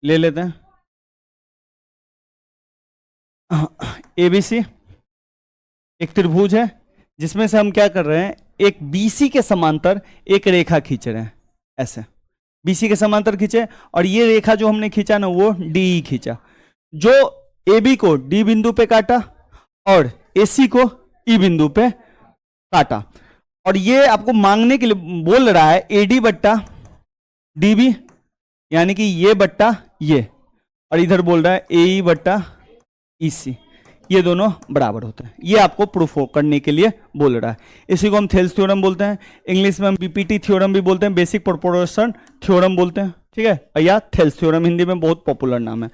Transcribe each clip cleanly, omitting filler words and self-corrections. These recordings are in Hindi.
ले लेते हैं एबीसी एक त्रिभुज है जिसमें से हम क्या कर रहे हैं, एक बीसी के समांतर एक रेखा खींच रहे हैं। ऐसे बीसी के समांतर खींचे और ये रेखा जो हमने खींचा ना वो डी खींचा, जो एबी को डी बिंदु पे काटा और एसी को ई बिंदु पे काटा। और ये आपको मांगने के लिए बोल रहा है एडी बट्टा डीबी, यानी कि ये बट्टा ये, और इधर बोल रहा है एई बट्टा ईसी, ये दोनों बराबर होते हैं। ये आपको प्रूफ करने के लिए बोल रहा है। इसी को हम थेल्स थ्योरम बोलते हैं, इंग्लिश में हम बीपीटी थ्योरम भी बोलते हैं, बेसिक प्रोपोर्शन थ्योरम बोलते हैं, ठीक है, या थेल्स थ्योरम हिंदी में बहुत पॉपुलर नाम है।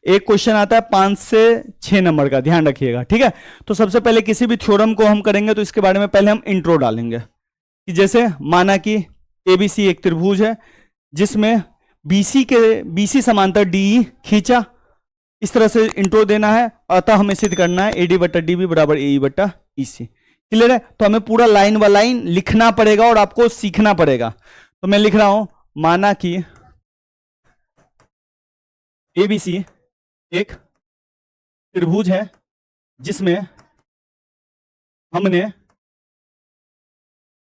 एक क्वेश्चन आता है 5 से 6 नंबर का, ध्यान रखिएगा, ठीक है। तो सबसे पहले किसी भी थ्योरम को हम करेंगे तो इसके बारे में पहले हम इंट्रो डालेंगे कि जैसे माना कि एबीसी एक त्रिभुज है जिसमें बीसी समांतर डी खींचा, इस तरह से इंट्रो देना है। अतः हमें सिद्ध करना है एडी बट्टा डीबी बराबर एई बट्टा ईसी। क्लियर है? तो हमें पूरा लाइन बाय लाइन लिखना पड़ेगा और आपको सीखना पड़ेगा। तो मैं लिख रहा हूं, माना कि एबीसी एक त्रिभुज है जिसमें हमने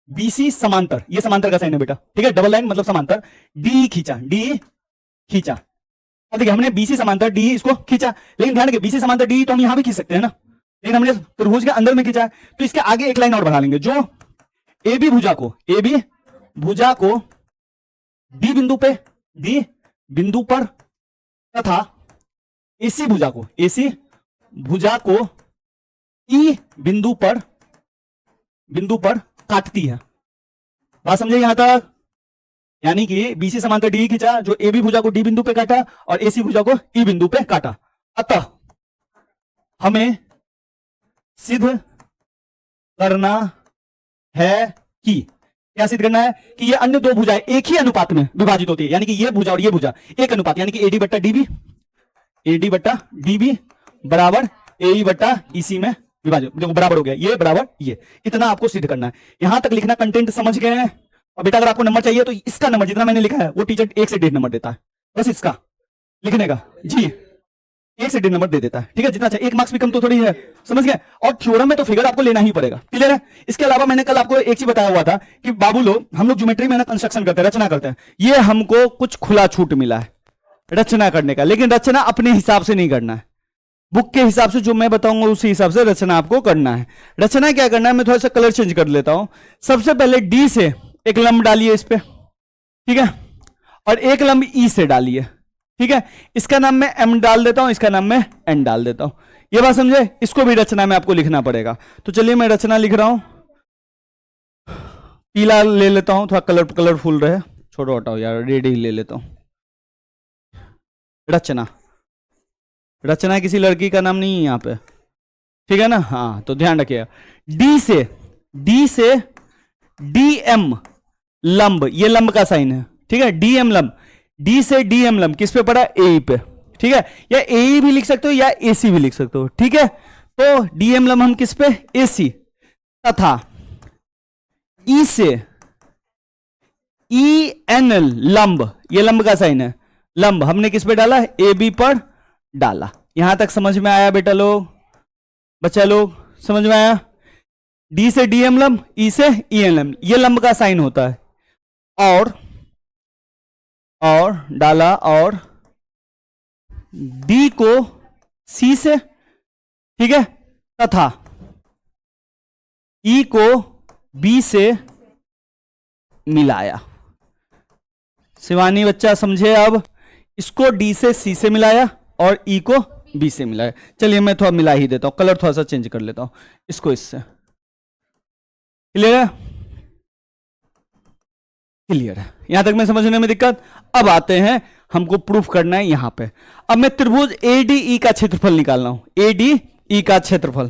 बीसी समांतर, ये समांतर का साइन है बेटा, ठीक है, डबल लाइन मतलब समांतर, डी खींचा। देखिए हमने बीसी समांतर डी इसको खींचा, लेकिन ध्यान रखिए बीसी समांतर डी तो हम यहां भी खींच सकते हैं ना, लेकिन हमने त्रिभुज के अंदर में खींचा है। तो इसके आगे एक लाइन और बढ़ा लेंगे, जो एबी भुजा को डी बिंदु पर तथा एसी भुजा को ई बिंदु पर काटती है। बात समझे यहां तक? यानी कि बीसी समांतर डी खींचा, जो एबी भुजा को डी बिंदु पे काटा और एसी भुजा को ई बिंदु पे काटा। अतः हमें सिद्ध करना है कि, क्या सिद्ध करना है कि ये अन्य दो भुजाएं एक ही अनुपात में विभाजित होती है, यानी कि ये भुजा और ये भुजा एक अनुपात, यानी कि एडी बट्टा डीबी बराबर एई बट्टा ईसी में विभाजित, देखो बराबर हो गया, ये बराबर ये, इतना आपको सिद्ध करना है। यहां तक लिखना, कंटेंट समझ गए हैं? और बेटा अगर आपको नंबर चाहिए तो इसका नंबर जितना मैंने लिखा है वो टीचर 1 से 1.5 नंबर देता है, बस इसका लिखने का जी 1 से 1.5 नंबर दे देता है, ठीक है, जितना चाहिए, 1 मार्क्स भी कम तो थोड़ी है, समझ गए? और थ्योरम में तो फिगर आपको लेना ही पड़ेगा। क्लियर है? इसके अलावा मैंने कल आपको एक चीज बताया हुआ था कि बाबू लोग, हम लोग ज्योमेट्री में ना कंस्ट्रक्शन करते हैं, रचना करते हैं, ये हमको कुछ खुला छूट मिला है रचना करने का, लेकिन रचना अपने हिसाब से नहीं करना है, बुक के हिसाब से जो मैं बताऊंगा उसी हिसाब से रचना आपको करना है। रचना क्या करना है, मैं थोड़ा सा कलर चेंज कर लेता हूं। सबसे पहले डी से एक लंब डालिए इस पे, ठीक है, और एक लंब ई से डालिए, ठीक है, इसका नाम मैं एम डाल देता हूं, इसका नाम मैं एन डाल देता हूं। ये बात समझे? इसको भी रचना में आपको लिखना पड़ेगा। तो चलिए मैं रचना लिख रहा हूं, पीला ले लेता हूं, थोड़ा कलरफुल रहे, छोड़ो हटाओ यार, रेड ही ले लेता हूं। रचना किसी लड़की का नाम नहीं है यहाँ पे, ठीक है ना? हाँ, तो ध्यान रखिएगा, डी से डीएम लंब, ये लंब का साइन है, ठीक है, डीएम लंब, डी से डीएम लंब किस पे पड़ा? ए पे, ठीक है, या ए भी लिख सकते हो या एसी भी लिख सकते हो, ठीक है। तो डीएम लंब हम किस पे? एसी, तथा ई से ई एन लंब, ये लंब का साइन है, लंब हमने किस पे डाला? ए बी पर डाला। यहां तक समझ में आया बेटा लोग, बच्चा लोग, समझ में आया? डी से डीएम लंब, ई से ई एन लंब, ये लंब का साइन होता है, और डाला, और डी को सी से, ठीक है, तथा ई को बी से मिलाया। शिवानी बच्चा समझे? अब इसको डी से सी से मिलाया और ई को बी से मिलाया। चलिए मैं थोड़ा मिला ही देता हूं, कलर थोड़ा सा चेंज कर लेता हूं, इसको इससे। क्लियर है? क्लियर है? यहां तक में समझने में दिक्कत? अब आते हैं, हमको प्रूफ करना है यहां पे। अब मैं त्रिभुज एडीई का क्षेत्रफल निकालना हूं, एडीई का क्षेत्रफल,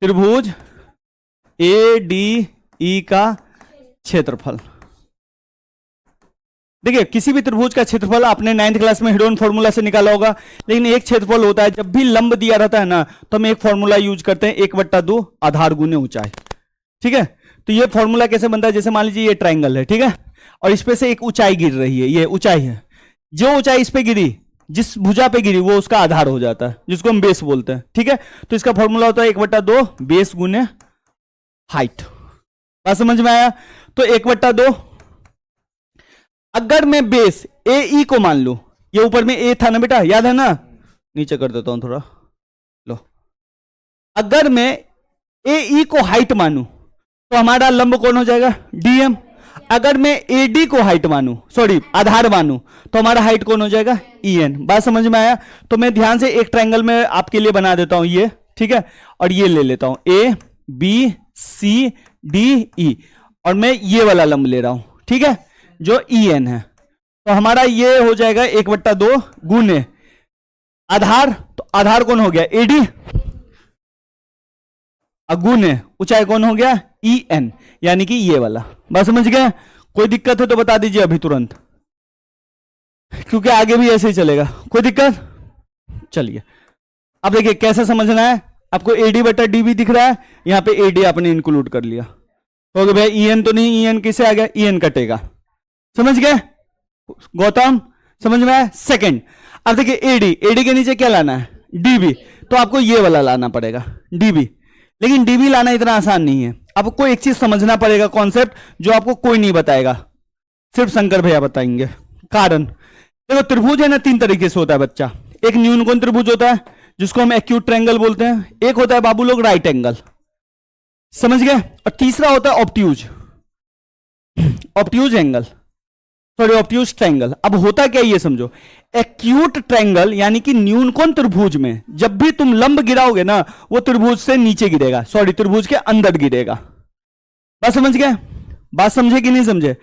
त्रिभुज एडीई का क्षेत्रफल। देखिए किसी भी त्रिभुज का क्षेत्रफल आपने 9th क्लास में हेरोन फॉर्मूला से निकाला होगा, लेकिन एक क्षेत्रफल होता है, जब भी लंब दिया रहता है ना तो हम एक फॉर्मूला यूज करते हैं, 1/2 आधार गुने ऊंचाई, ठीक है। तो ये फॉर्मूला कैसे बनता है? जैसे मान लीजिए ये ट्राइंगल है, ठीक है, और इस पे से एक ऊंचाई गिर रही है, ये ऊंचाई है, जो ऊंचाई इस पे गिरी, जिस भुजा पे गिरी वो उसका आधार हो जाता है, जिसको हम बेस बोलते हैं। ठीक है, तो इसका फॉर्मूला होता है 1/2 बेस गुने हाइट। बात समझ में आया? तो 1/2, अगर मैं बेस ए ई को मान लू, ये ऊपर में ए था ना बेटा, याद है ना, नीचे कर देता हूं थोड़ा, लो, अगर मैं ए ई को हाइट मानू तो हमारा लंब कौन हो जाएगा, डीएम। अगर मैं ए डी को हाइट मानू, सॉरी आधार मानू, तो हमारा हाइट कौन हो जाएगा, ई एन। बात समझ में आया? तो मैं ध्यान से एक ट्रायंगल में आपके लिए बना देता हूं ये, ठीक है, और ये ले लेता हूं A B C D E, और मैं ये वाला लंब ले रहा हूं, ठीक है, जो ई एन है। तो हमारा ये हो जाएगा 1/2 गुने आधार, तो आधार कौन हो गया, एडी, गुने ऊंचाई कौन हो गया, ई एन, यानी कि ये वाला। बात समझ गए? कोई दिक्कत है तो बता दीजिए अभी तुरंत, क्योंकि आगे भी ऐसे ही चलेगा। कोई दिक्कत? चलिए अब देखिए कैसे समझना है। आपको एडी बटा डी भी दिख रहा है, यहां पे एडी आपने इंक्लूड कर लिया, तो भाई ई एन तो नहीं, ई एन किसे आ गया, ई एन कटेगा। समझ गए गौतम? समझ में आया? सेकंड, अब देखिए एडी, एडी के नीचे क्या लाना है, डीबी, तो आपको ये वाला लाना पड़ेगा डीबी। लेकिन डीबी लाना इतना आसान नहीं है, आपको एक चीज समझना पड़ेगा, कॉन्सेप्ट जो आपको कोई नहीं बताएगा, सिर्फ शंकर भैया बताएंगे। कारण देखो, त्रिभुज है ना, 3 तरीके से होता है बच्चा। एक न्यूनकोण त्रिभुज होता है जिसको हम एक्यूट ट्रायंगल बोलते हैं, एक होता है बाबू लोग राइट एंगल, समझ गए, और तीसरा होता है obtuse, obtuse angle, sorry obtuse triangle. अब होता क्या ये समझो, एक्यूट ट्रायंगल यानी कि न्यूनकोण त्रिभुज में जब भी तुम लंब गिराओगे ना, वो त्रिभुज से नीचे गिरेगा, सॉरी त्रिभुज के अंदर गिरेगा। बात समझ गए? बात समझे कि नहीं समझे?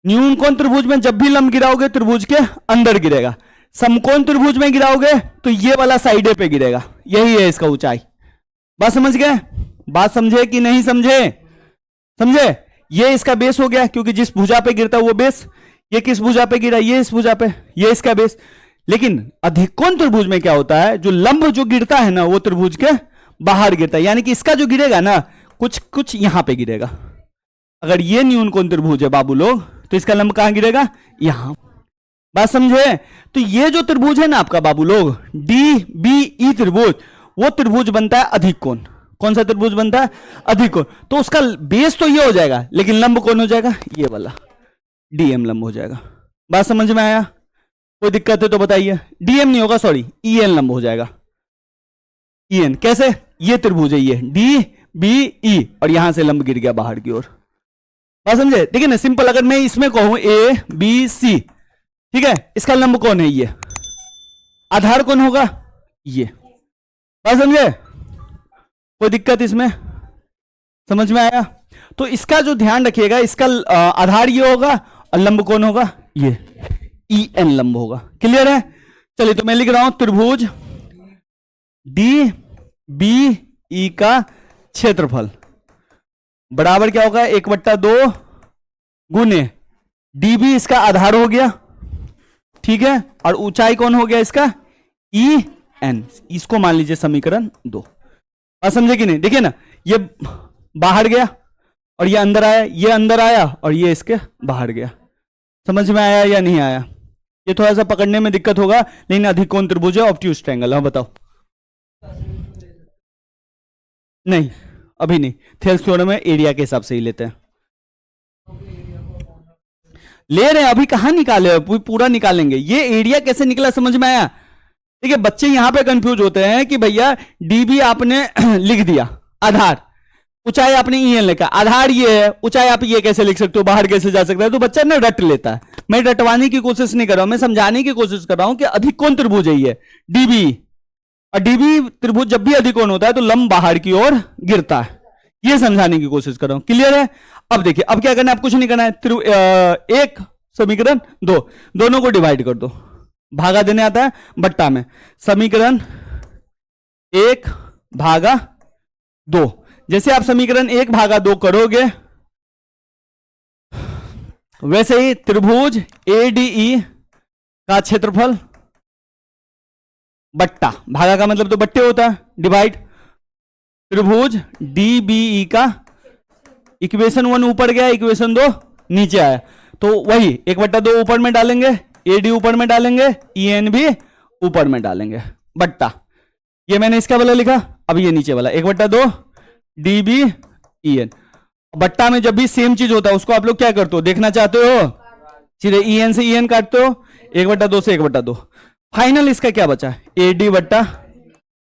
न्यूनकोण त्रिभुज में जब भी लंब गिराओगे त्रिभुज के अंदर गिरेगा, समकोण त्रिभुज में गिराओगे तो ये वाला साइडे पे गिरेगा, यही है इसका ऊंचाई। बात समझ गए? बात समझे कि नहीं समझे? समझे? ये इसका बेस हो गया, क्योंकि जिस भुजा पे गिरता है वो बेस। ये किस भुजा पे गिरा, ये इस भुजा पे, ये इसका बेस। लेकिन अधिकोण त्रिभुज में क्या होता है, जो लंब जो गिरता है ना वो त्रिभुज के बाहर गिरता है, यानी कि इसका जो गिरेगा ना कुछ कुछ यहां पे गिरेगा। अगर ये न्यूनकोण त्रिभुज है बाबू लोग, तो इसका लंब कहां गिरेगा, यहां। बात समझे? तो ये जो त्रिभुज है ना आपका बाबू लोग, डी बी ई त्रिभुज, वो त्रिभुज बनता है अधिक कोण। कौन सा त्रिभुज बनता है, अधिक कोण। तो उसका बेस तो ये हो जाएगा, लेकिन लंब कौन हो जाएगा, ये वाला डीएम लंब हो जाएगा। बात समझ में आया? कोई दिक्कत है तो बताइए। डीएम नहीं होगा, सॉरी ईएन लंब हो जाएगा। ईएन कैसे, ये त्रिभुज है, ये डी बी ई, और यहां से लंब गिर गया बाहर की ओर। बात समझे? देखिए ना, सिंपल, अगर मैं इसमें कहूं ए बी सी, ठीक है, इसका लंब कौन है, ये आधार कौन होगा, ये। बात समझे? कोई दिक्कत इसमें? समझ में आया? तो इसका जो ध्यान रखिएगा, इसका आधार ये होगा और लंब कौन होगा, ये ई एन लंब होगा। क्लियर है? चलिए तो मैं लिख रहा हूं त्रिभुज डी बी ई का क्षेत्रफल बराबर क्या होगा, 1/2 गुने डीबी, इसका आधार हो गया, ठीक है, और ऊंचाई कौन हो गया इसका, ई एन। इसको मान लीजिए समीकरण 2। बात समझे कि नहीं? देखिए ना, ये बाहर गया और ये अंदर आया, ये अंदर आया और ये इसके बाहर गया। समझ में आया या नहीं आया? ये थोड़ा सा पकड़ने में दिक्कत होगा, लेकिन अधिकोण त्रिभुज है, ऑब्ट्यूज ट्रायंगल। हाँ बताओ। नहीं अभी नहीं, थेल्स थ्योरम में एरिया के हिसाब से ही लेते हैं, ले रहे हैं अभी, कहां निकाले, पूरा निकालेंगे। ये एरिया कैसे निकला समझ में आया? देखिए बच्चे यहां पे कंफ्यूज होते हैं कि भैया डीबी आपने लिख दिया, आधार, ऊंचाई आपने ई एन लिखा, आधार ये है, ऊंचाई आप ये कैसे लिख सकते हो, बाहर कैसे जा सकता है, तो बच्चा ना रट लेता है। मैं रटवाने की कोशिश नहीं कर रहा हूं, मैं समझाने की कोशिश कर रहा हूं कि अधिकोण त्रिभुज है ये डीबी, और डीबी त्रिभुज जब भी अधिकोण होता है तो लंब बाहर की ओर गिरता है, ये समझाने की कोशिश कर रहा हूं। क्लियर है? अब देखिए, अब क्या करना है, आप कुछ नहीं करना है, एक समीकरण 2, दोनों को डिवाइड कर दो, भागा देने आता है बट्टा में, समीकरण 1/2। जैसे आप समीकरण 1/2 करोगे, वैसे ही त्रिभुज एडीई का क्षेत्रफल बट्टा, भागा का मतलब तो बट्टे होता है, डिवाइड त्रिभुज डीबीई का, इक्वेशन 1 ऊपर गया, इक्वेशन 2 नीचे आया, तो वही 1/2 ऊपर में डालेंगे, AD ऊपर में डालेंगे, EN भी ऊपर में डालेंगे, बट्टा ये मैंने इसका वाला लिखा, अब ये नीचे वाला 1/2 DB EN। बट्टा में जब भी सेम चीज होता है उसको आप लोग क्या करते हो, देखना चाहते हो, सीधे EN से EN काटते हो, 1/2 से 1/2। फाइनल इसका क्या बचा, AD बट्टा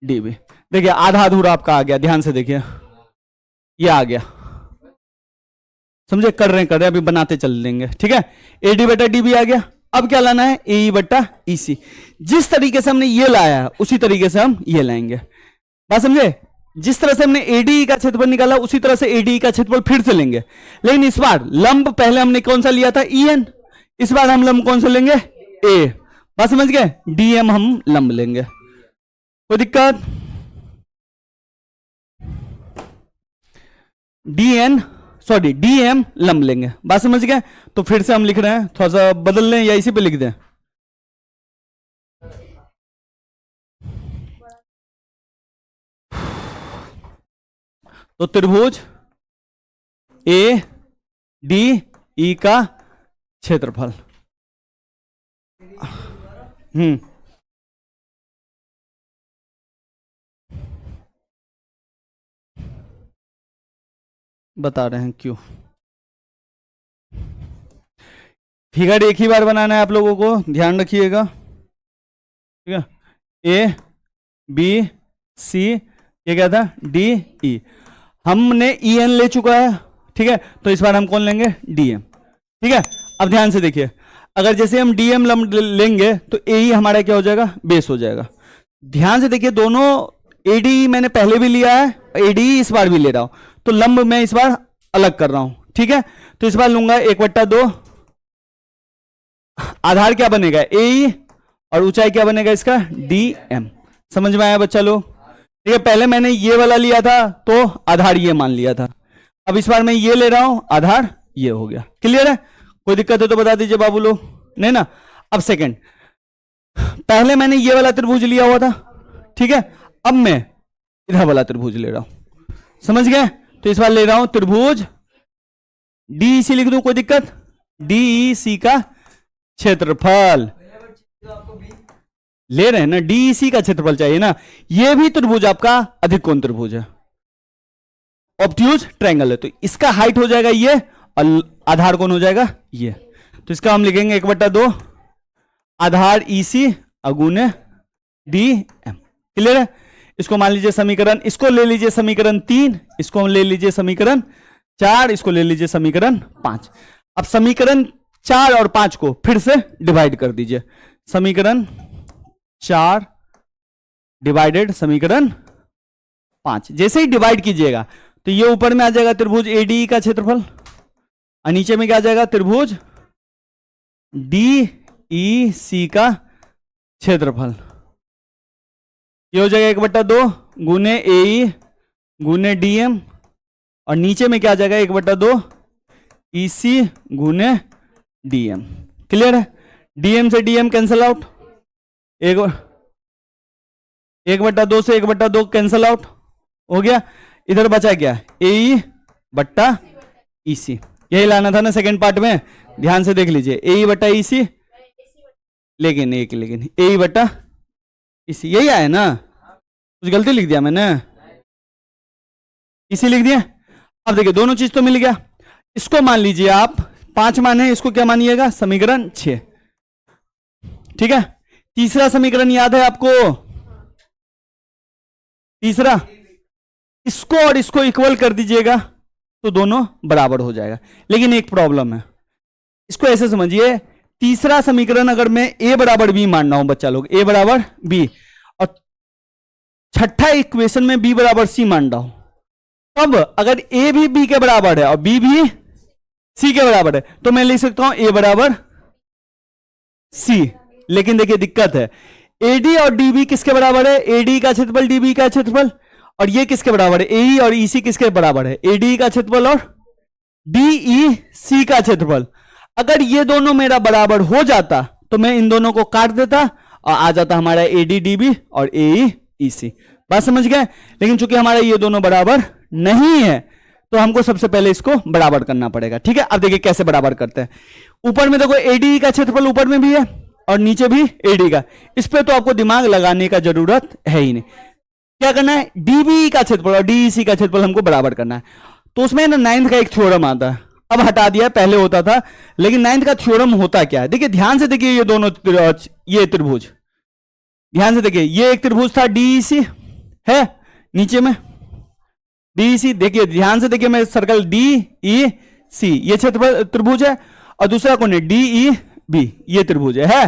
DB। देखिए आधा अधूरा आपका आ गया, ध्यान से देखिए ये आ गया, समझे, कर रहे हैं अभी बनाते चल लेंगे, ठीक है। AD बट्टा DB आ गया, अब क्या लाना है, AE बट्टा EC। जिस तरीके से हमने ये लाया है उसी तरीके से हम ये लाएंगे, बात समझे। जिस तरह से हमने ADE का क्षेत्रफल निकाला उसी तरह से ADE का क्षेत्रफल फिर से लेंगे, लेकिन इस बार लंब पहले हमने कौन सा लिया था, EN, इस बार हम लंब कौन सा लेंगे, A। बात समझ गए, DM हम लंब लेंगे, कोई दिक्कत, DM लंब लेंगे, बात समझ गए। तो फिर से हम लिख रहे हैं, थोड़ा सा बदल लें या इसी पे लिख दें, तो त्रिभुज ADE का क्षेत्रफल, बता रहे हैं क्यों। फिगर एक ही बार बनाना है आप लोगों को, ध्यान रखिएगा, ठीक है। ABC, ये क्या था, DE, हमने EN ले चुका है, ठीक है, तो इस बार हम कौन लेंगे, DM, ठीक है। अब ध्यान से देखिए, अगर जैसे हम DM लंब लेंगे तो AE हमारा क्या हो जाएगा, बेस हो जाएगा। ध्यान से देखिए, दोनों ADE मैंने पहले भी लिया है, ADE इस बार भी ले रहा हूं, तो लंब मैं इस बार अलग कर रहा हूं, ठीक है। तो इस बार लूंगा 1/2, आधार क्या बनेगा, AE, और ऊंचाई क्या बनेगा इसका, DM। समझ में आया बच्चा लोग, ठीक है। पहले मैंने ये वाला लिया था तो आधार ये मान लिया था, अब इस बार मैं ये ले रहा हूं, आधार ये हो गया, क्लियर है। कोई दिक्कत है तो बता दीजिए बाबू लोग, नहीं ना। अब सेकंड, पहले मैंने ये वाला त्रिभुज लिया हुआ था, ठीक है, अब मैं इधर वाला त्रिभुज ले रहा हूं, समझ गए। तो इस बार ले रहा हूं त्रिभुज DEC, लिख दूं, कोई दिक्कत, DEC का क्षेत्रफल ले रहे हैं ना, DEC का क्षेत्रफल चाहिए ना। ये भी त्रिभुज आपका अधिक कोण त्रिभुज है, ऑब्ट्यूज ट्रायंगल है, तो इसका हाइट हो जाएगा ये और आधार कौन हो जाएगा ये। तो इसका हम लिखेंगे 1/2 आधार EC अगुने DM, क्लियर है। इसको मान लीजिए समीकरण, इसको ले लीजिए समीकरण 3, इसको ले लीजिए समीकरण 4, इसको ले लीजिए समीकरण 5। अब समीकरण 4 और 5 को फिर से डिवाइड कर दीजिए, समीकरण 4 डिवाइडेड समीकरण 5। जैसे ही डिवाइड कीजिएगा तो ये ऊपर में आ जाएगा त्रिभुज ADE का क्षेत्रफल, और नीचे में क्या आ जाएगा, त्रिभुज DEC का क्षेत्रफल। ये हो जाएगा 1/2 गुने AE गुने DM, और नीचे में क्या आ जाएगा 1/2 EC गुने DM, क्लियर है। DM से DM कैंसल आउट, 1/2 से 1/2 कैंसल आउट हो गया, इधर बचा क्या, AE बट्टा EC, यही लाना था ना सेकंड पार्ट में, ध्यान से देख लीजिए, AE बट्टा EC, लेकिन AE बट्टा EC, यही आया ना, कुछ गलती लिख दिया मैंने, EC लिख दिया। अब देखिए दोनों चीज तो मिल गया, इसको मान लीजिए आप 5 मान है, इसको क्या मानिएगा, समीकरण 6, ठीक है। तीसरा समीकरण याद है आपको, तीसरा, इसको और इसको इक्वल कर दीजिएगा तो दोनों बराबर हो जाएगा। लेकिन एक प्रॉब्लम है, इसको ऐसे समझिए, तीसरा समीकरण अगर मैं A बराबर B मान रहा हूं बच्चा लोग, A बराबर B, और छठा इक्वेशन में B बराबर C मान रहा हूं, तब अगर A भी B के बराबर है और B भी C के बराबर है तो मैं लिख सकता हूं A बराबर C। लेकिन देखिए दिक्कत है, AD और DB किसके बराबर है, AD का क्षेत्रफल DB का क्षेत्रफल, और ये किसके बराबर है, AE और EC किसके बराबर है, AD का क्षेत्रफल और DEC का क्षेत्रफल। अगर ये दोनों मेरा बराबर हो जाता तो मैं इन दोनों को काट देता और आ जाता हमारा AD DB और AE EC, बात समझ गए। लेकिन चूंकि हमारा ये दोनों बराबर नहीं है तो हमको सबसे पहले इसको बराबर करना पड़ेगा, ठीक है। अब देखिए कैसे बराबर करते हैं, ऊपर में देखो एडी का क्षेत्रफल ऊपर में भी है और नीचे भी एडी का, इस पे तो आपको दिमाग लगाने का जरूरत है ही नहीं। क्या करना है, डीबी का क्षेत्रफल और डीसी का क्षेत्रफल हमको बराबर करना है। तो उसमें ना 9th का एक थ्योरम आता है, अब हटा दिया, पहले होता था, लेकिन 9th का थ्योरम होता क्या है, देखिए ध्यान से देखिए, ये दोनों ये त्रिभुज, ध्यान से देखिए, ये एक त्रिभुज था डीसी है, नीचे में डीसी, देखिए ध्यान से देखिए, मैं सर्कल डी ई सी, ये क्षेत्रफल त्रिभुज है, और दूसरा कौन है, डी ई बी, ये त्रिभुज है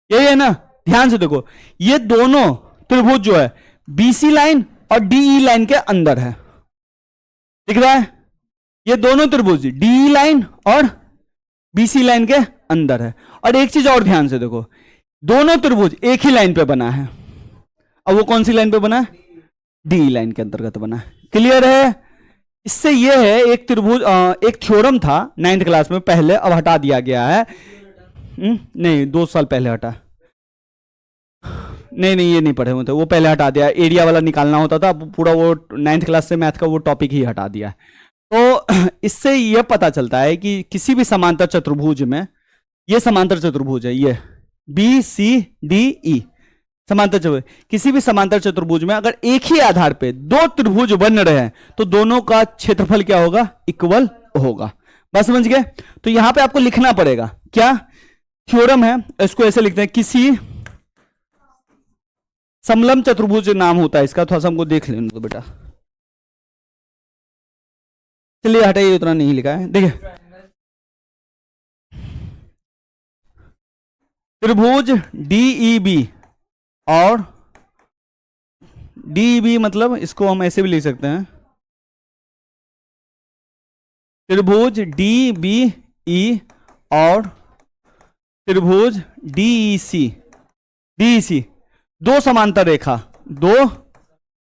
यही है ना। ध्यान से देखो, ये दोनों त्रिभुज जो है बीसी लाइन और डीई लाइन के अंदर है, दिख रहा है, ये दोनों त्रिभुज डीई लाइन और बीसी लाइन के अंदर है। और एक चीज और ध्यान से देखो, दोनों त्रिभुज एक ही लाइन पे बना है, अब वो कौन सी लाइन पे बना है, डी लाइन के अंतर्गत बना है। क्लियर है, इससे ये है एक त्रिभुज, एक थ्योरम था 9th क्लास में पहले, अब हटा दिया गया है, नहीं 2 साल पहले हटा, नहीं ये नहीं पढ़े हुए थे, वो पहले हटा दिया, एरिया वाला निकालना होता था, पूरा वो 9th क्लास से मैथ का वो टॉपिक ही हटा दिया। तो इससे यह पता चलता है कि किसी भी समांतर चतुर्भुज में, ये समांतर चतुर्भुज है, ये बी सी डी ई समांतर चतुर्भुज, किसी भी समांतर चतुर्भुज में अगर एक ही आधार पे 2 त्रिभुज बन रहे हैं तो दोनों का क्षेत्रफल क्या होगा, इक्वल होगा। बात समझ गए। तो यहां पे आपको लिखना पड़ेगा, क्या थ्योरम है, इसको ऐसे लिखते हैं, किसी समलंब चतुर्भुज नाम होता है इसका, थोड़ा सा हमको देख लेने दो बेटा, चलिए हटाइए, उतना नहीं लिखा है, देखिए त्रिभुज डीईबी और डीईबी, मतलब इसको हम ऐसे भी लिख सकते हैं, त्रिभुज डीबीई और त्रिभुज डीईसी, डीईसी दो समांतर रेखा, दो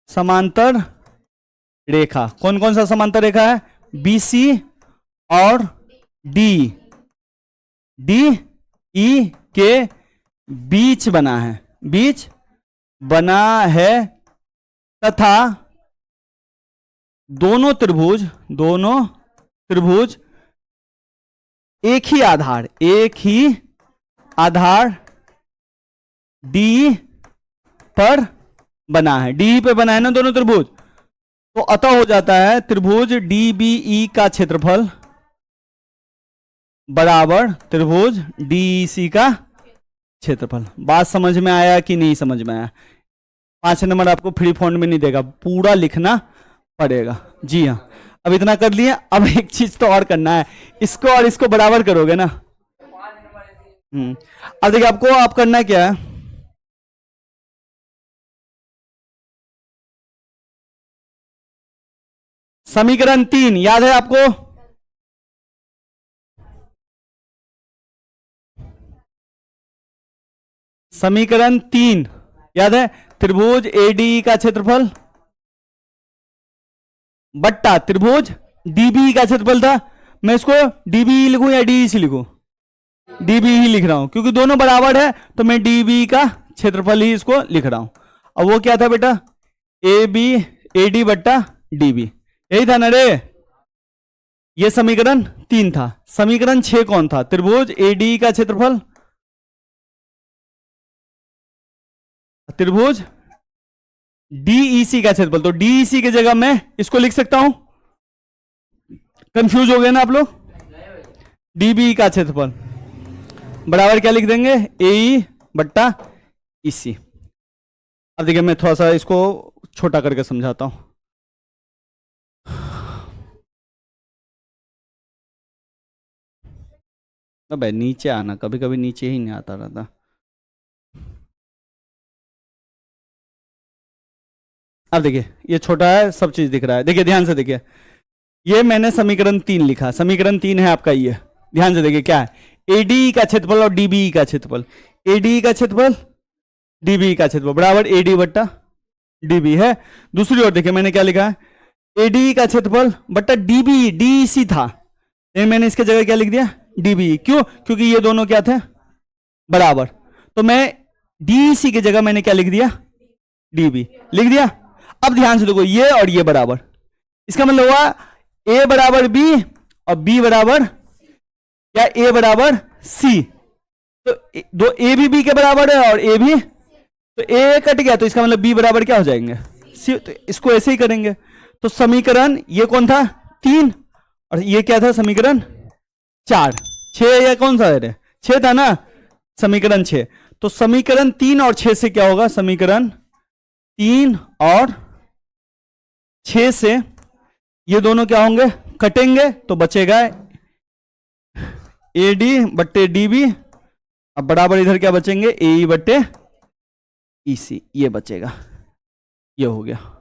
समांतर रेखा, कौन कौन सा समांतर रेखा है, बीसी और डी, डी ई के बीच बना है, बीच बना है, तथा दोनों त्रिभुज एक ही आधार डी पर बना है, डी पे बना है ना दोनों त्रिभुज, तो अतः हो जाता है त्रिभुज डीबीई का क्षेत्रफल बराबर त्रिभुज डीसी का क्षेत्रफल। बात समझ में आया कि नहीं समझ में आया। 5 नंबर आपको फ्री फॉन्ट में नहीं देगा, पूरा लिखना पड़ेगा। जी हाँ, अब इतना कर लिए, अब एक चीज तो और करना है, इसको और इसको बराबर करोगे ना। अब देखिए आपको आप करना क्या है, समीकरण 3 याद है आपको, समीकरण 3 याद है, त्रिभुज एडी का क्षेत्रफल बट्टा त्रिभुज डीबी का क्षेत्रफल था। मैं इसको डीबी लिखूं या डीसी लिखूं, डीबी ही लिख रहा हूं क्योंकि दोनों बराबर है, तो मैं डीबी का क्षेत्रफल ही इसको लिख रहा हूं। अब वो क्या था बेटा, ए बी एडी बट्टा डीबी, यही था ना रे, ये समीकरण 3 था। समीकरण 6 कौन था, त्रिभुज एडी का क्षेत्रफल त्रिभुज डीईसी का क्षेत्रफल, तो डीईसी की जगह मैं इसको लिख सकता हूं, कंफ्यूज हो गए ना आप लोग, डीबी का क्षेत्रफल बराबर क्या लिख देंगे, ए बट्टा ईसी। अब देखिए मैं थोड़ा सा इसको छोटा करके समझाता हूं, अबे नीचे आना, कभी कभी नीचे ही नहीं आता रहता। अब देखिए ये छोटा है, सब चीज दिख रहा है, देखिए ध्यान से देखिए, ये मैंने समीकरण 3 लिखा, समीकरण 3 है आपका ये, ध्यान से देखिए क्या है, एडी का क्षेत्रफल और डीबी का क्षेत्रफल, एडी का क्षेत्रफल डीबी का क्षेत्रफल बराबर एडी बट्टा डीबी है। दूसरी ओर देखिए मैंने क्या लिखा है, एडी का क्षेत्रफल बट्टा डीबी, डीसी था, लेकिन मैंने इसके जगह क्या लिख दिया, डीबी, क्यों, क्योंकि ये दोनों क्या थे, बराबर, तो मैं डीसी की जगह मैंने क्या लिख दिया, डीबी लिख दिया। अब ध्यान से देखो, ये और ये बराबर, इसका मतलब हुआ ए बराबर बी और बी बराबर क्या ए बराबर सी, तो दो ए भी बी के बराबर है और ए भी, तो ए कट गया तो इसका मतलब बी बराबर क्या हो जाएंगे सी, तो इसको ऐसे ही करेंगे। तो समीकरण ये कौन था 3 और ये क्या था समीकरण 4, 6 या कौन सा है 6 था ना, समीकरण 6। तो समीकरण 3 और 6 से क्या होगा, समीकरण 3 और 6 से ये दोनों क्या होंगे कटेंगे, तो बचेगा ए डी बट्टे डी बी, अब बराबर इधर क्या बचेंगे ए ई बट्टे ई सी, ये बचेगा, ये हो गया।